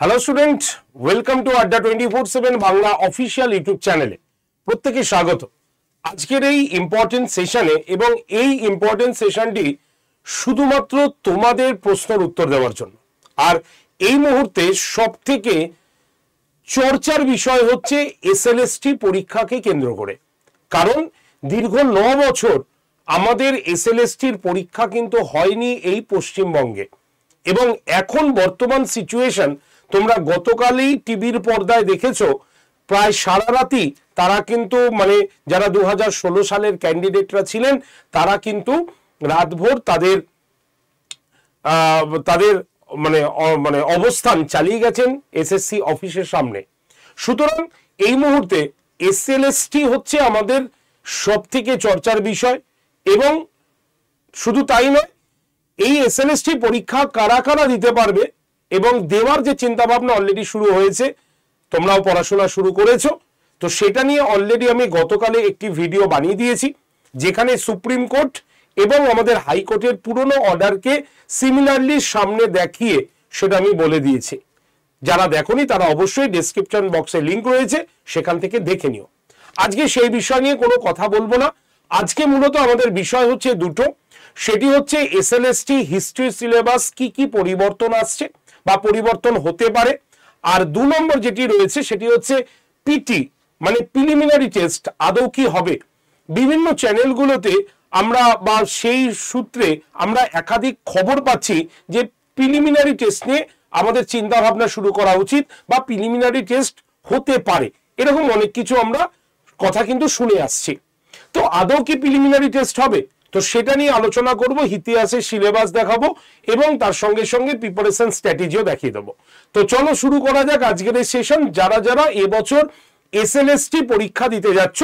Hello student, welcome to আড্ডা 24/7 Bangla official YouTube চ্যানেলে প্রত্যেকে স্বাগত। আজকের এই ইম্পর্টেন্ট সেশনে এবং এই ইম্পর্টেন্ট সেশনটি শুধুমাত্র তোমাদের প্রশ্নের উত্তর দেওয়ার জন্য। আর এই মুহূর্তে সবথেকে চর্চার বিষয় হচ্ছে এসএলএসটি পরীক্ষাকে কেন্দ্র করে। কারণ দীর্ঘ 9 বছর আমাদের এসএলএসটির পরীক্ষা কিন্তু হয়নি এই পশ্চিমবঙ্গে, এবং এখন বর্তমান সিচুয়েশন তোমরা গতকালই টিভির পর্দায় দেখেছো, প্রায় সারা রাতি তারা কিন্তু যারা 2016 সালের ক্যান্ডিডেটরা ছিলেন তারা কিন্তু রাতভর তাদের অবস্থান চালিয়ে গেছেন এসএসসি অফিসের সামনে। সুতরাং এই মুহূর্তে এসএলএসটি হচ্ছে আমাদের সব থেকে চর্চার বিষয়, এবং শুধু তাই নয়, এই এসএলএসটি পরীক্ষা কারা কারা দিতে পারবে এবং দেওয়ার যে চিন্তা ভাবনা অলরেডি শুরু হয়েছে, তোমরাও পড়াশোনা শুরু করেছো, তো সেটা নিয়ে অলরেডি আমি গতকালে একটি ভিডিও বানিয়ে দিয়েছি, যেখানে সুপ্রিম কোর্ট এবং আমাদের হাইকোর্টের পুরনো অর্ডারকে সিমিলারলি সামনে দেখিয়ে সেটা আমি বলে দিয়েছি। যারা দেখোনি তারা অবশ্যই ডেসক্রিপশন বক্সে লিংক রয়েছে, সেখান থেকে দেখে নিও। আজকে সেই বিষয় নিয়ে কোনো কথা বলবো না। আজকে মূলত আমাদের বিষয় হচ্ছে দুটো। সেটি হচ্ছে এসএলএসটি হিস্ট্রি সিলেবাস কি কি পরিবর্তন আসছে বা পরিবর্তন হতে পারে, আর 2 নম্বর যেটি রয়েছে সেটি হচ্ছে পিটি প্রিলিমিনারি টেস্ট আদৌ কি হবে। বিভিন্ন চ্যানেলগুলোতে আমরা বা সেই সূত্রে আমরা একাধিক খবর পাচ্ছি যে প্রিলিমিনারি টেস্ট নিয়ে আমাদের চিন্তা ভাবনা শুরু করা উচিত বা প্রিলিমিনারি টেস্ট হতে পারে, এরকম অনেক কিছু আমরা কথা কিন্তু শুনে আসছি। তো আদৌ কি প্রিলিমিনারি টেস্ট হবে, তো সেটা নিয়ে আলোচনা করব, ইতিহাসের সিলেবাস দেখাবো এবং তার সঙ্গে সঙ্গে প্রিপারেশন স্ট্র্যাটেজিও দেখিয়ে দেবো। তো চলো শুরু করা যাক আজকের এই সেশন। যারা যারা এবছর এসএলএসটি পরীক্ষা দিতে যাচ্ছ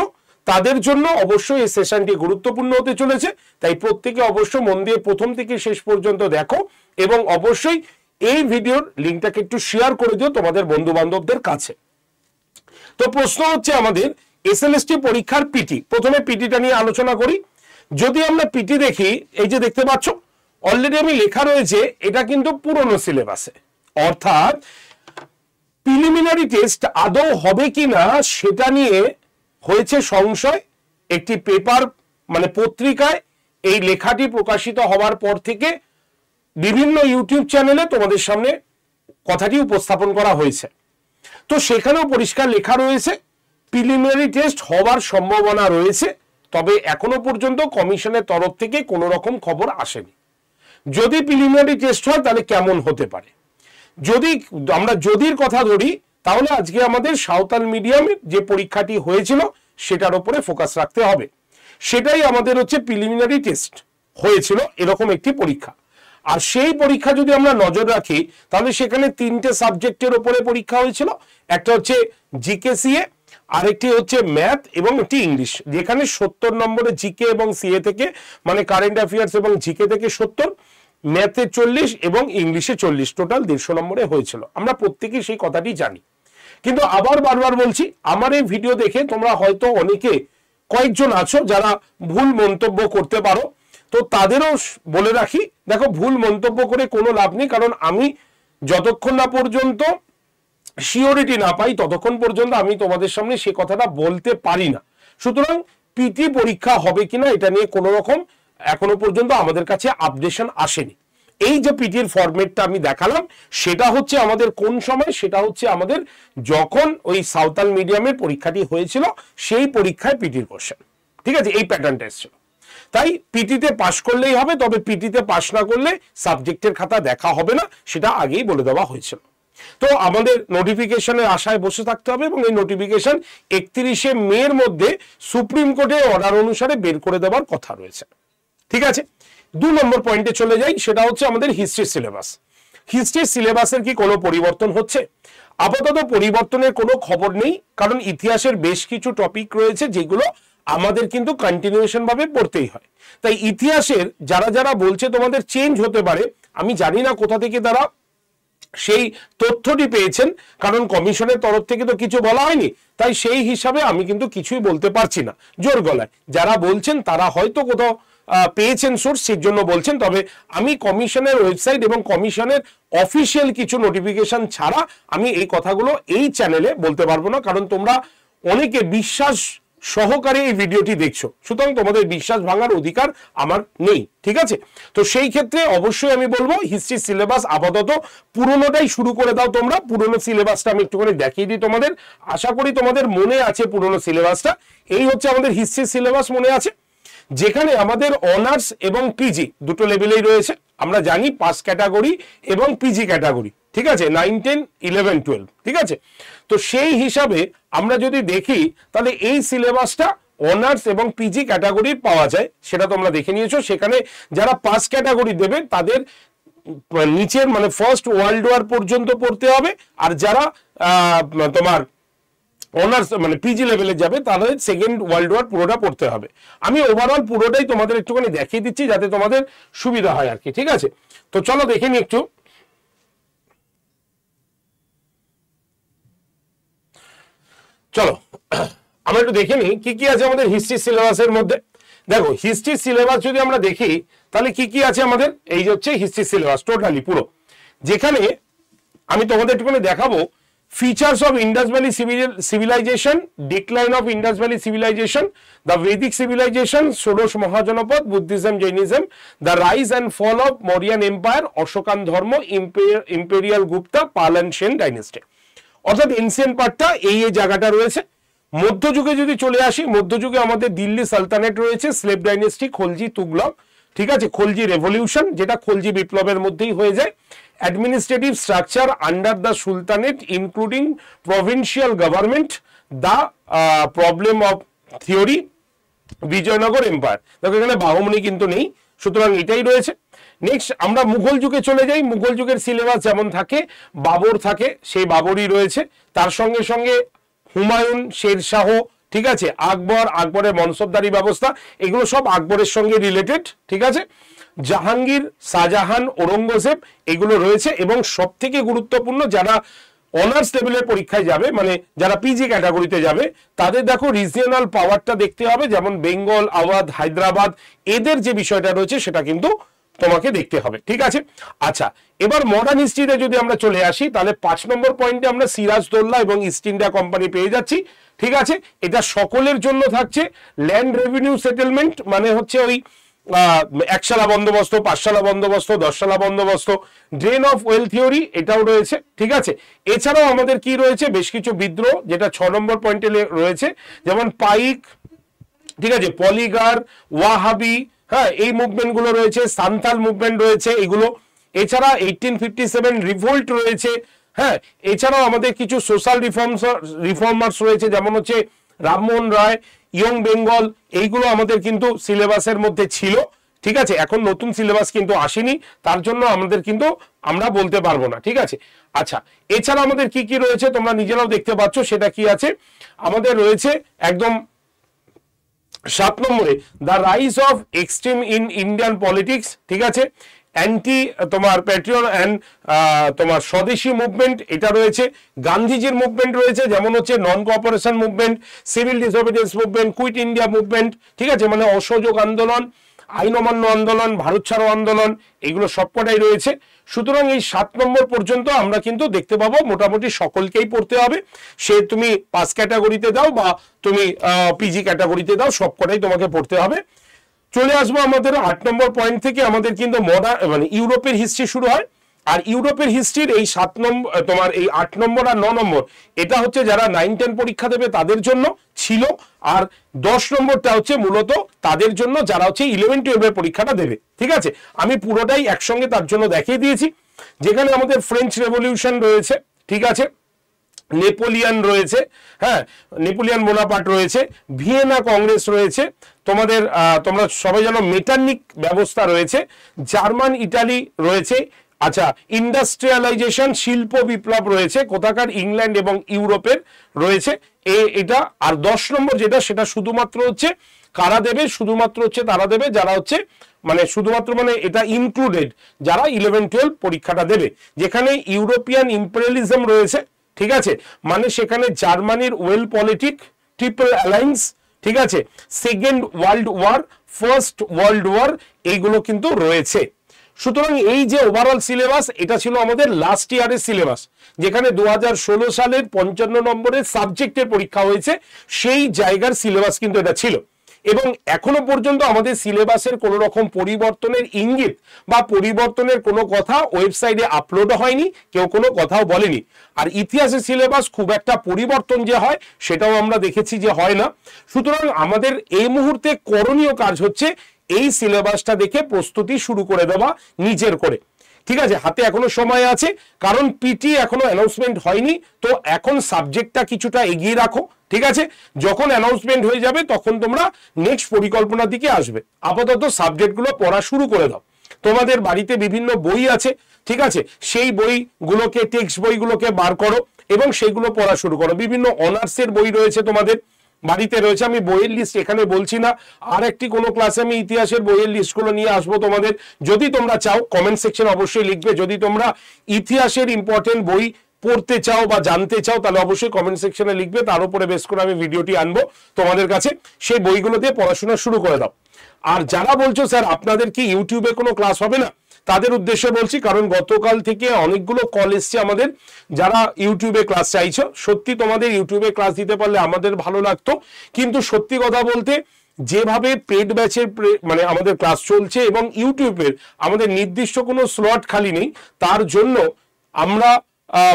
তাদের জন্য অবশ্যই এই সেশনটি গুরুত্বপূর্ণ হতে চলেছে, তাই প্রত্যেকে অবশ্যই মন দিয়ে প্রথম থেকে শেষ পর্যন্ত দেখো, এবং অবশ্যই এই ভিডিওর লিঙ্কটাকে একটু শেয়ার করে দিও তোমাদের বন্ধু বান্ধবদের কাছে। তো প্রশ্ন হচ্ছে আমাদের এসএলএসটি পরীক্ষার পিটি। প্রথমে পিটিটা নিয়ে আলোচনা করি। যদি আমরা পিটি দেখি, এই যে দেখতে পাচ্ছ অলরেডি আমি লেখা রয়েছে, এটা কিন্তু পুরনো সিলেবাসে, অর্থাৎ প্রিলিমিনারি টেস্ট আদৌ হবে কিনা সেটা নিয়ে হয়েছে সংশয়। একটি পেপার পত্রিকায় এই লেখাটি প্রকাশিত হওয়ার পর থেকে বিভিন্ন ইউটিউব চ্যানেলে তোমাদের সামনে কথাটি উপস্থাপন করা হয়েছে। তো সেখানেও পরিষ্কার লেখা রয়েছে প্রিলিমিনারি টেস্ট হওয়ার সম্ভাবনা রয়েছে, তবে এখনো পর্যন্ত কমিশনের তরফ থেকে কোনো রকম খবর আসেনি। যদি প্রিলিমিনারি টেস্ট হয় তাহলে কেমন হতে পারে, যদি আমরা যদির কথা ধরি, তাহলে আজকে আমাদের সাঁওতাল মিডিয়ামের যে পরীক্ষাটি হয়েছিল সেটার উপরে ফোকাস রাখতে হবে। সেটাই আমাদের হচ্ছে প্রিলিমিনারি টেস্ট হয়েছিল, এরকম একটি পরীক্ষা। আর সেই পরীক্ষা যদি আমরা নজর রাখি তাহলে সেখানে 3টে সাবজেক্টের উপরে পরীক্ষা হয়েছিল। একটা হচ্ছে জিকে সিএ, আরেকটি হচ্ছে ম্যাথ এবং একটি ইংলিশ, যেখানে 70 নম্বরে জিকে এবং সিএ থেকে কারেন্ট অ্যাফেয়ার্স এবং জিকে থেকে 70, ম্যাথে 40 এবং ইংলিশে 40, টোটাল 150 নম্বরে হয়েছিল। আমরা প্রত্যেকেই সেই কথাটি জানি, কিন্তু আবার বারবার বলছি, আমার এই ভিডিও দেখে তোমরা হয়তো অনেকে কয়েকজন আছো যারা ভুল মন্তব্য করতে পারো, তো তাদেরও বলে রাখি, দেখো ভুল মন্তব্য করে কোনো লাভ নেই, কারণ আমি যতক্ষণ না পর্যন্ত সিওরিটি না পাই ততক্ষণ পর্যন্ত আমি তোমাদের সামনে সে কথাটা বলতে পারি না। সুতরাং পিটি পরীক্ষা হবে কিনা এটা নিয়ে কোনো রকম এখনো পর্যন্ত আমাদের কাছে আপডেশন আসেনি। এই যে পিটির ফরম্যাটটা আমি দেখালাম সেটা হচ্ছে আমাদের কোন সময়, সেটা হচ্ছে আমাদের যখন ওই সাঁওতাল মিডিয়ামের পরীক্ষাটি হয়েছিল সেই পরীক্ষায় পিটির কোশ্চেন, ঠিক আছে, এই প্যাটার্নটা এসেছিল। তাই পিটিতে পাশ করলেই হবে, তবে পিটিতে পাশ না করলে সাবজেক্টের খাতা দেখা হবে না, সেটা আগেই বলে দেওয়া হয়েছিল। তো আমাদের নোটিফিকেশনের আশায় বসে থাকতে হবে, এবং এই নোটিফিকেশন 31শে মের মধ্যে সুপ্রিম কোর্টের অর্ডার অনুসারে বের করে দেওয়ার কথা রয়েছে, ঠিক আছে। 2 নম্বর পয়েন্টে চলে যাই, সেটা হচ্ছে আমাদের হিস্ট্রি সিলেবাস। হিস্ট্রি সিলেবাসের কি কোনো পরিবর্তন হচ্ছে? আপাতত পরিবর্তনের কোনো খবর নেই, কারণ ইতিহাসের বেশ কিছু টপিক রয়েছে যেগুলো আমাদের কিন্তু কন্টিনিউশন ভাবে পড়তেই হয়। তাই ইতিহাসের যারা যারা বলছে তোমাদের চেঞ্জ হতে পারে, আমি জানি না কোথা থেকে তারা সেই তথ্যটি পেয়েছেন, কারণ কমিশনের তরফ থেকে তো কিছু বলা হয়নি, তাই সেই হিসাবে আমি কিন্তু কিছুই বলতে পারছি না জোর গলায়। যারা বলছেন তারা হয়তো কোথাও পেয়েছেন সোর্স, সেই জন্য বলছেন। তবে আমি কমিশনের ওয়েবসাইট এবং কমিশনের অফিসিয়াল কিছু নোটিফিকেশন ছাড়া আমি এই কথাগুলো এই চ্যানেলে বলতে পারবো না, কারণ তোমরা অনেকে বিশ্বাস সহকারে এই ভিডিওটি দেখছো, সুতরাং তোমাদের বিশ্বাস ভাঙার অধিকার আমার নেই, ঠিক আছে? তো সেই ক্ষেত্রে অবশ্যই আমি বলবো হিস্ট্রি সিলেবাস আপাতত পুরোনোটাই শুরু করে দাও। তোমরা পুরোনো সিলেবাসটা আমি একটুখানি দেখিয়ে দিই তোমাদের, আশা করি তোমাদের মনে আছে পুরোনো সিলেবাসটা। এই হচ্ছে আমাদের হিস্ট্রি সিলেবাস, মনে আছে, যেখানে আমাদের অনার্স এবং পিজি দুটো লেভেলেই রয়েছে। আমরা জানি পাস ক্যাটাগরি এবং পিজি ক্যাটাগরি, ঠিক আছে, 9, 10, 11, 12, ঠিক আছে? তো সেই হিসাবে আমরা যদি দেখি তাহলে এই সিলেবাসটা অনার্স এবং পিজি ক্যাটাগরির পাওয়া যায়, সেটা তোমরা দেখে নিয়েছো। সেখানে যারা পাস ক্যাটাগরি দেবে তাদের নিচের মানে ফার্স্ট ওয়ার্ল্ড ওয়ার পর্যন্ত পড়তে হবে, আর যারা তোমার অনার্স মানে পিজি লেভেলে যাবে তাহলে সেকেন্ড ওয়ার্ল্ড ওয়ার পুরোটা পড়তে হবে। আমি ওভারঅল পুরোটাই তোমাদের একটুখানি দেখিয়ে দিচ্ছি যাতে তোমাদের সুবিধা হয় আর কি, ঠিক আছে? তো চলো দেখে নি একটু। চলো আমরা একটু দেখে নিই কি কি আছে আমাদের হিস্ট্রি সিলেবাসের মধ্যে। দেখো হিস্ট্রি সিলেবাস যদি আমরা দেখি তাহলে কি কি আছে আমাদের, এই যে হচ্ছে হিস্ট্রি সিলেবাস টোটালি পুরো, যেখানে আমি তোমাদের একটুখানি দেখাবো features of Indus valley civilisation, decline of Indus valley civilisation, the Vedic civilisation, ষোড়শ Mahajanapada, Buddhism, Jainism, the rise and fall of Mauryan empire, Ashokan dharma, imperial Gupta, Pala and Sena dynasty. অর্থাৎ এনসিয়েন্ট পার্টটা এই জায়গাটা রয়েছে। মধ্যযুগে যদি চলে আসি, মধ্যযুগে আমাদের দিল্লি সালতানেট রয়েছে, স্লেভ ডাইনেস্টি, খলজি, তুগলক, ঠিক আছে, খলজি রেভলিউশন যেটা খলজি বিপ্লবের মধ্যেই হয়ে যায়, administrative structure under the sultanate including provincial government, the problem of theory, Vijayanagar empire. দেখো এখানে বাহুমনি কিন্তু নেই, সুতরাং এটাই রয়েছে। নেক্সট আমরা মুঘল যুগে চলে যাই। মুঘল যুগের সিলেবাস যেমন থাকে, বাবর থাকে, সেই বাবরই রয়েছে। তার সঙ্গে সঙ্গে হুমায়ুন, শেরশাহ, ঠিক আছে, আকবর, আকবরের মনসবদারি ব্যবস্থা, এগুলো সব আকবরের সঙ্গে রিলেটেড, ঠিক আছে। জাহাঙ্গীর, শাহজাহান, ঔরঙ্গজেব, এগুলো রয়েছে। এবং সব থেকে গুরুত্বপূর্ণ যারা অনার্স লেভেলের পরীক্ষায় যাবে, মানে যারা পিজি ক্যাটাগরিতে যাবে, তাদের দেখো রিজিওনাল পাওয়ারটা দেখতে হবে, যেমন বেঙ্গল, আওয়াধ, হায়দ্রাবাদ, এদের যে বিষয়টা রয়েছে সেটা কিন্তু তোমাকে দেখতে হবে, ঠিক আছে। আচ্ছা, এবার মডার্ন হিস্ট্রিতে যদি আমরা চলে আসি তাহলে 5 নম্বর পয়েন্টে আমরা সিরাজদৌল্লা এবং ইস্ট ইন্ডিয়া কোম্পানি পেয়ে যাচ্ছি, ঠিক আছে। এটা সকলের জন্য থাকছে। ল্যান্ড রেভিনিউ সেটেলমেন্ট মানে হচ্ছে ওই একশালা বন্দোবস্ত, 5 শালা বন্দোবস্ত, 10 শালা বন্দোবস্ত, ড্রেন অফ ওয়েল থিওরি, এটাও রয়েছে, ঠিক আছে। এছাড়াও আমাদের কি রয়েছে, বেশ কিছু বিদ্রোহ যেটা 6 নম্বর পয়েন্টে রয়েছে, যেমন পাইক, ঠিক আছে, পলিগার, ওয়াহাবি, হ্যাঁ, এই মুভমেন্ট গুলো রয়েছে, সান্থাল মুভমেন্ট রয়েছে এগুলো। এছাড়া 1857 রিভোল্ট রয়েছে, হ্যাঁ। এছাড়াও আমাদের কিছু সোশ্যাল রিফর্মার্স রয়েছে, যেমন হচ্ছে রামমোহন রায়, ইয়ং বেঙ্গল, এইগুলো আমাদের কিন্তু সিলেবাসের মধ্যে ছিল, ঠিক আছে। এখন নতুন সিলেবাস কিন্তু আসেনি, তার জন্য আমাদের কিন্তু আমরা বলতে পারবো না, ঠিক আছে। আচ্ছা, এছাড়া আমাদের কি কি রয়েছে তোমরা নিজেরাও দেখতে পাচ্ছ, সেটা কি আছে আমাদের রয়েছে একদম 7 নম্বরে, the rise of extreme in Indian politics, ঠিক আছে। অ্যান্টি তোমার প্যাট্রিয়ন অ্যান্ড তোমার স্বদেশী মুভমেন্ট, এটা রয়েছে। গান্ধীজির মুভমেন্ট রয়েছে, যেমন হচ্ছে non cooperation movement, civil disobedience movement, quit India movement, ঠিক আছে, মানে অসহযোগ আন্দোলন, আইন অমান্য আন্দোলন, ভারত ছাড়ো আন্দোলন, এগুলো সবকটাই রয়েছে। সুতরাং এই 7 নম্বর পর্যন্ত আমরা কিন্তু দেখতে পাবো মোটামুটি সকলকেই পড়তে হবে, সে তুমি পাস ক্যাটাগরিতে দাও বা তুমি পিজি ক্যাটাগরিতে দাও, সবকটাই তোমাকে পড়তে হবে। চলে আসবো আমাদের 8 নম্বর পয়েন্ট থেকে। আমাদের কিন্তু মডার্ন মানে ইউরোপের হিস্ট্রি শুরু হয়, আর ইউরোপের হিস্ট্রির এই 7 নম্বর তোমার এই 8 নম্বর আর 9 নম্বর এটা হচ্ছে যারা 9-10 পরীক্ষা দেবে তাদের জন্য ছিল, আর 10 নম্বরটা হচ্ছে মূলত তাদের জন্য যারা হচ্ছে 11-12 পরীক্ষাটা দেবে, ঠিক আছে। আমি পুরোটাই একসঙ্গে তার জন্য দেখিয়ে দিয়েছি, যেখানে আমাদের ফ্রেঞ্চ রেভলিউশন রয়েছে, ঠিক আছে, নেপোলিয়ান রয়েছে, হ্যাঁ, নেপোলিয়ান বোনাপার্ট রয়েছে, ভিয়েনা কংগ্রেস রয়েছে, তোমাদের তোমরা সবাই জানো মেটার্নিক ব্যবস্থা রয়েছে, জার্মান ইটালি রয়েছে, আচ্ছা, ইন্ডাস্ট্রিয়ালাইজেশন শিল্প বিপ্লব রয়েছে, কোথাকার ইংল্যান্ড এবং ইউরোপের রয়েছে এটা। আর 10 নম্বর যেটা সেটা শুধুমাত্র হচ্ছে কারা দেবে, শুধুমাত্র হচ্ছে তারা দেবে যারা হচ্ছে মানে শুধুমাত্র মানে এটা ইনক্লুডেড যারা 11-12 পরীক্ষাটা দেবে, যেখানে ইউরোপিয়ান ইম্পেরিয়ালিজম রয়েছে, ঠিক আছে, মানে সেখানে জার্মানির ওয়েল পলিটিক, ট্রিপল অ্যালায়েন্স, ঠিক আছে, second world war, first world war, এইগুলো কিন্তু রয়েছে। সুতরাং এই যে ওভারঅল সিলেবাস, এটা ছিল আমাদের লাস্ট ইয়ারের সিলেবাস, যেখানে 2016 সালের 55 নম্বরের সাবজেক্টের পরীক্ষা হয়েছে, সেই জায়গার সিলেবাস কিন্তু এটা ছিল। এবং এখনো পর্যন্ত আমাদের সিলেবাসের কোনো রকম পরিবর্তনের ইঙ্গিত বা পরিবর্তনের কোনো কথা ওয়েবসাইটে আপলোড হয়নি, কেউ কোনো কথাও বলেনি। আর ইতিহাসের সিলেবাস খুব একটা পরিবর্তন যে হয় সেটাও আমরা দেখেছি যে হয় না। সুতরাং আমাদের এই মুহূর্তে করণীয় কাজ হচ্ছে এই সিলেবাসটা দেখে প্রস্তুতি শুরু করে দেওয়া নিজের করে। ঠিক আছে, হাতে এখনো সময় আছে, কারণ পিটি এখনো অ্যানাউন্সমেন্ট হয়নি, তো এখন সাবজেক্টটা কিছুটা এগিয়ে রাখো। ঠিক আছে, যখন অ্যানাউন্সমেন্ট হয়ে যাবে তখন তোমরা নেক্সট পরিকল্পনার দিকে আসবে। আপাতত সাবজেক্টগুলো পড়া শুরু করে দাও। তোমাদের বাড়িতে বিভিন্ন বই আছে, ঠিক আছে, সেই বইগুলোকে, টেক্সট বইগুলোকে বার করো এবং সেগুলো পড়া শুরু করো। বিভিন্ন অনার্সের বই রয়েছে তোমাদের বাড়িতে রয়েছে, আমি বইয়ের লিস্ট এখানে বলছি না, আর একটি কোনো ক্লাসে আমি ইতিহাসের বইয়ের লিস্টগুলো নিয়ে আসবো তোমাদের। যদি তোমরা চাও কমেন্ট সেকশন অবশ্যই লিখবে, যদি তোমরা ইতিহাসের ইম্পর্টেন্ট বই পড়তে চাও বা জানতে চাও তাহলে অবশ্যই কমেন্ট সেকশনে লিখবে, তার উপরে বেস করে আমি ভিডিওটি আনবো তোমাদের কাছে। সেই বইগুলো দিয়ে পড়াশোনা শুরু করে দাও। আর যারা বলছো স্যার আপনাদের কি ইউটিউবে কোনো ক্লাস হবে না, তাদের উদ্দেশ্যে বলছি, কারণ গতকাল থেকে অনেকগুলো কল এসছে আমাদের, যারা ইউটিউবে ক্লাস চাইছো। সত্যি তোমাদের ইউটিউবে ক্লাস দিতে পারলে আমাদের ভালো লাগতো, কিন্তু সত্যি কথা বলতে যেভাবে পেড ব্যাচের মানে আমাদের ক্লাস চলছে এবং ইউটিউবের আমাদের নির্দিষ্ট কোনো স্লট খালি নেই, তার জন্য আমরা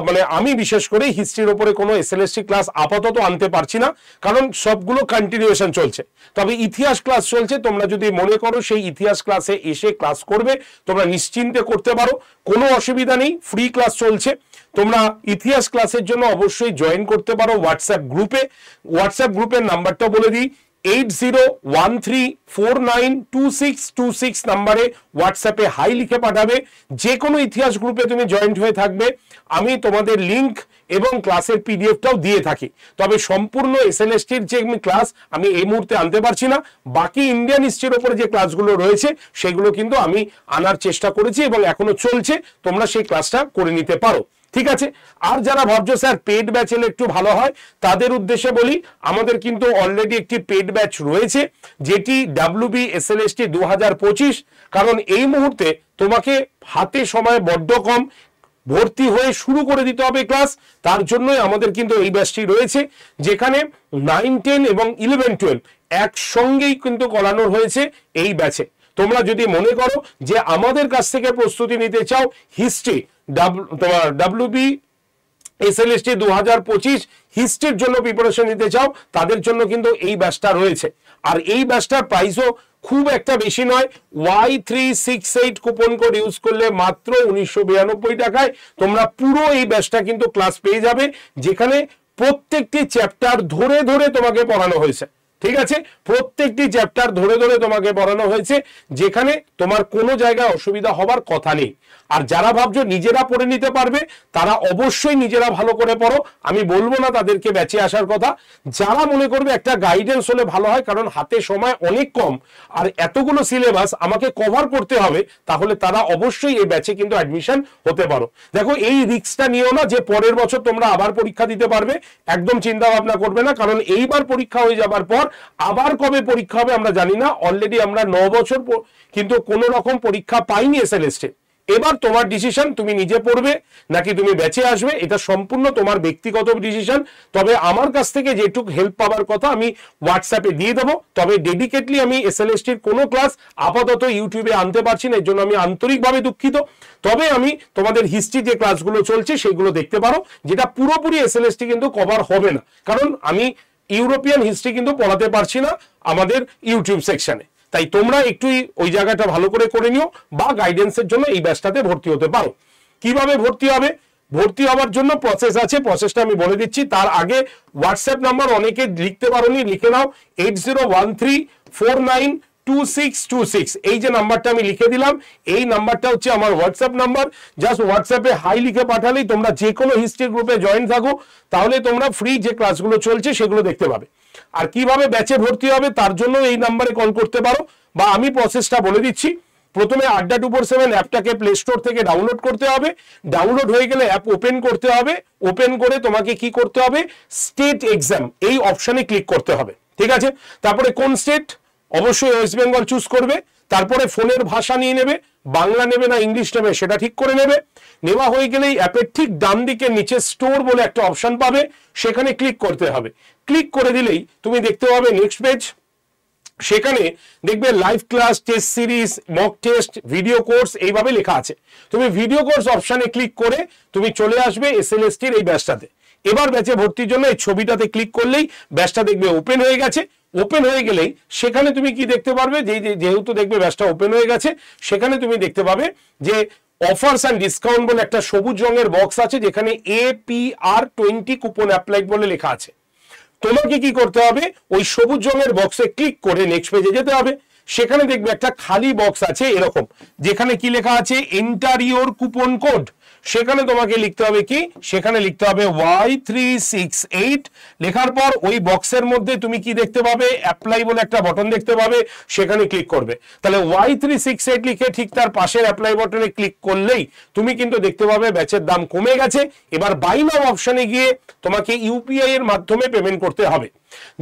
মানে আমি বিশেষ করে হিস্ট্রির উপরে কোনো এসএলএসটি ক্লাস আপাতত আনতে পারছি না, কারণ সবগুলো কন্টিনিউয়েশন চলছে। তবে ইতিহাস ক্লাস চলছে, তোমরা যদি মনে করো সেই ইতিহাস ক্লাসে এসে ক্লাস করবে, তোমরা নিশ্চিন্তে করতে পারো, কোনো অসুবিধা নেই, ফ্রি ক্লাস চলছে। তোমরা ইতিহাস ক্লাসের জন্য অবশ্যই জয়েন করতে পারো হোয়াটসঅ্যাপ গ্রুপে। হোয়াটসঅ্যাপ গ্রুপের নাম্বারটা বলে দিই, 8013492626 নাম্বারে হোয়াটসঅ্যাপে হাই লিখে পাঠাবে। যে কোনো ইতিহাস গ্রুপে তুমি জয়েন্ট হয়ে থাকবে, আমি তোমাদের লিংক এবং ক্লাসের পিডিএফটাও দিয়ে থাকি। তবে সম্পূর্ণ এসএলএসটির যে ক্লাস আমি এই মুহূর্তে আনতে পারছি না, বাকি ইন্ডিয়ান হিস্ট্রির উপরে যে ক্লাসগুলো রয়েছে সেগুলো কিন্তু আমি আনার চেষ্টা করেছি এবং এখনো চলছে, তোমরা সেই ক্লাসটা করে নিতে পারো। ঠিক আছে, আর যারা ভাবছো স্যার পেড ব্যাচ এলে একটু ভালো হয়, তাদের উদ্দেশ্যে বলি আমাদের কিন্তু অলরেডি একটি পেড ব্যাচ রয়েছে, যেটি WB SLST 2025। কারণ এই মুহূর্তে তোমাকে হাতে সময় বড্ড কম, ভর্তি হয়ে শুরু করে দিতে হবে ক্লাস, তার জন্যই আমাদের কিন্তু এই ব্যাচটি রয়েছে, যেখানে 9, 10 এবং 11, 12 একসঙ্গেই কিন্তু করানো হয়েছে এই ব্যাচে। তোমরা যদি মনে করো যে আমাদের কাছ থেকে প্রস্তুতি নিতে চাও হিস্ট্রি, তোমার WB SLST 2025 হিস্ট্রির জন্য প্রিপারেশন নিতে চাও, তাদের জন্য কিন্তু এই ব্যাচটা রয়েছে। আর এই ব্যাচটার প্রাইসও খুব একটা বেশি নয়, Y368 কুপন কোড ইউজ করলে মাত্র 1992 টাকায় তোমরা পুরো এই ব্যাচটা কিন্তু ক্লাস পেয়ে যাবে, যেখানে প্রত্যেকটি চ্যাপ্টার ধরে ধরে তোমাকে পড়ানো হয়েছে। ঠিক আছে, প্রত্যেকটি চ্যাপ্টার ধরে ধরে তোমাকে পড়ানো হয়েছে, যেখানে তোমার কোনো জায়গায় অসুবিধা হবার কথা নেই। আর যারা ভাবছো নিজেরা পড়ে নিতে পারবে, তারা অবশ্যই নিজেরা ভালো করে পড়ো, আমি বলবো না তাদেরকে ব্যাচে আসার কথা। যারা মনে করবে একটা গাইডেন্স হলে ভালো হয়, কারণ হাতে সময় অনেক কম আর এতগুলো সিলেবাস আমাকে কভার করতে হবে, তাহলে তারা অবশ্যই এই ব্যাচে কিন্তু অ্যাডমিশন হতে পারো। দেখো এই রিস্কটা নিও না যে পরের বছর তোমরা আবার পরীক্ষা দিতে পারবে, একদম চিন্তা ভাবনা করবে না, কারণ এইবার পরীক্ষা হয়ে যাবার পর আবার কবে পরীক্ষা হবে আমরা জানি না। অলরেডি আমরা 9 বছর কিন্তু কোনো রকম পরীক্ষা পাইনি এসএলএসটি। এবার তোমার ডিসিশন, তুমি নিজে পড়বে নাকি তুমি ব্যাচে আসবে, এটা সম্পূর্ণ তোমার ব্যক্তিগত ডিসিশন। তবে আমার কাছ থেকে যেটুকু হেল্প পাওয়ার কথা আমি হোয়াটসঅ্যাপে দিয়ে দেবো। তবে ডেডিকেটলি আমি এসএলএসটির কোনো ক্লাস আপাতত ইউটিউবে আনতে পারছি না, এর জন্য আমি আন্তরিকভাবে দুঃখিত। তবে আমি তোমাদের হিস্ট্রি যে ক্লাসগুলো চলছে সেগুলো দেখতে পারো, যেটা পুরোপুরি এসএলএসটি কিন্তু কভার হবে না, কারণ আমি ইউরোপিয়ান হিস্ট্রি কিন্তু পড়াতে পারছি না আমাদের ইউটিউব সেকশনে। তাই তোমরা একটু ওই জায়গাটা ভালো করে নিও, বা গাইডেন্সের জন্য এই ব্যাচটাতে ভর্তি হতে পারো। কিভাবে ভর্তি হবে? ভর্তি হওয়ার জন্য প্রসেস আছে, প্রসেসটা আমি বলে দিচ্ছি। তার আগে হোয়াটসঅ্যাপ নাম্বার অনেকে লিখতে পারোনি, লিখে নাও 8013492626। এই যে নাম্বারটা আমি লিখে দিলাম, এই নাম্বারটা হচ্ছে আমার হোয়াটসঅ্যাপ নাম্বার। জাস্ট হোয়াটসঅ্যাপে হাই লিখে পাঠালেই তোমরা যে কোনো হিস্ট্রি গ্রুপে জয়েন থাকো, তাহলে তোমরা ফ্রি যে ক্লাসগুলো চলছে সেগুলো দেখতে পাবে। আর কিভাবে ব্যাচে ভর্তি হবে তার জন্য এই নাম্বারে কল করতে পারো, বা আমি প্রসেসটা বলে দিচ্ছি। প্রথমে আড্ডা 247 অ্যাপটাকে প্লে স্টোর থেকে ডাউনলোড করতে হবে। ডাউনলোড হয়ে গেলে অ্যাপ ওপেন করতে হবে। ওপেন করে তোমাকে কি করতে হবে, স্টেট এক্সাম এই অপশনে ক্লিক করতে হবে। ঠিক আছে, তারপরে কোন স্টেট, অবশ্যই ওয়েস্ট বেঙ্গল চুজ করবে, তারপরে ফোনের ভাষা নিয়ে নেবে, বাংলা নেবে না ইংলিশ নেবে সেটা ঠিক করে নেবে। নেওয়া হয়ে গেলেই অ্যাপের ঠিক ডান দিকে নিচে স্টোর বলে একটা অপশন পাবে, সেখানে ক্লিক করতে হবে। ক্লিক করে দিলেই তুমি দেখতে পাবে নেক্সট পেজ, সেখানে দেখবে live class, test series, mock test, video course এইভাবে লেখা আছে। তুমি ভিডিও কোর্স অপশনে ক্লিক করে তুমি চলে আসবে এসএলএসটির এই ব্যাচটাতে। এবার ব্যাচে ভর্তির জন্য এই ছবিটাতে ক্লিক করলেই ব্যাচটা দেখবে ওপেন হয়ে গেছে। ওপেন হয়ে গেলেই সেখানে তুমি কি দেখতে পারবে, যেহেতু দেখবে ব্যাচটা ওপেন হয়ে গেছে, সেখানে তুমি দেখতে পাবে যে অফার্স অ্যান্ড ডিসকাউন্ট বলে একটা সবুজ রঙের বক্স আছে, যেখানে APR20 কুপন অ্যাপ্লাইড বলে লেখা আছে। তোমাকে কি করতে হবে, ওই সবুজ রঙের বক্সে ক্লিক করে নেক্সট পেজে যেতে হবে। সেখানে দেখবে একটা খালি বক্স আছে এরকম, যেখানে কি লেখা আছে এন্টার ইওর কুপন কোড। সেখানে তোমাকে লিখতে হবে কি, সেখানে লিখতে হবে Y368। লেখার পর ওই বক্সের মধ্যে তুমি কি দেখতে পাবে, অ্যাপ্লাই বলে একটা বাটন দেখতে পাবে, সেখানে ক্লিক করবে। তাহলে Y368 লিখে ঠিক তার পাশের অ্যাপ্লাই বাটনে ক্লিক করলেই তুমি কিন্তু দেখতে পাবে ব্যাচের দাম কমে গেছে। এবার বাই নাও অপশনে গিয়ে তোমাকে ইউপিআই এর মাধ্যমে পেমেন্ট করতে হবে।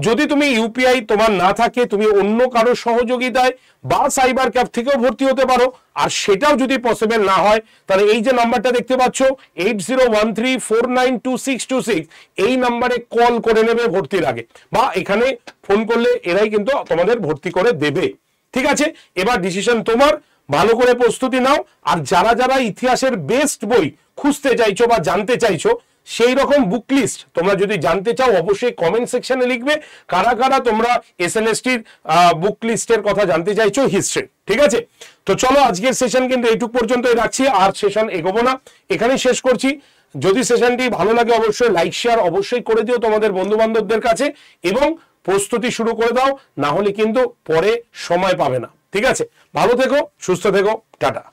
যদি তুমি ইউপিআই তোমার না থাকে, তুমি অন্য কারো সহযোগিতায় বা সাইবার ক্যাফ থেকেও ভর্তি হতে পারো। আর সেটাও যদি পসিবল না হয়, তাহলে এই যে নাম্বারটা দেখতে পাচ্ছ 8013492626, এই নাম্বারে কল করে নেবে ভর্তির আগে, বা এখানে ফোন করলে এরাই কিন্তু তোমাদের ভর্তি করে দেবে। ঠিক আছে, এবার ডিসিশন তোমার, ভালো করে প্রস্তুতি নাও। আর যারা যারা ইতিহাসের বেস্ট বই খুঁজতে চাইছো বা জানতে চাইছো, সেই রকম বুক লিস্ট তোমরা যদি জানতে চাও, অবশ্যই কমেন্ট সেকশনে লিখবে কারা কারা তোমরা এসএলএসটির বুক লিস্টের কথা জানতে চাইছো হিস্ট্রি। ঠিক আছে, তো চলো আজকের সেশন কিন্তু এইটুক পর্যন্তই রাখছি, আর সেশন এগোবো না, এখানেই শেষ করছি। যদি সেশনটি ভালো লাগে অবশ্যই লাইক শেয়ার অবশ্যই করে দিও তোমাদের বন্ধু বান্ধবদের কাছে, এবং প্রস্তুতি শুরু করে দাও, না হলে কিন্তু পরে সময় পাবে না। ঠিক আছে, ভালো থেকো, সুস্থ থেকো, টাটা।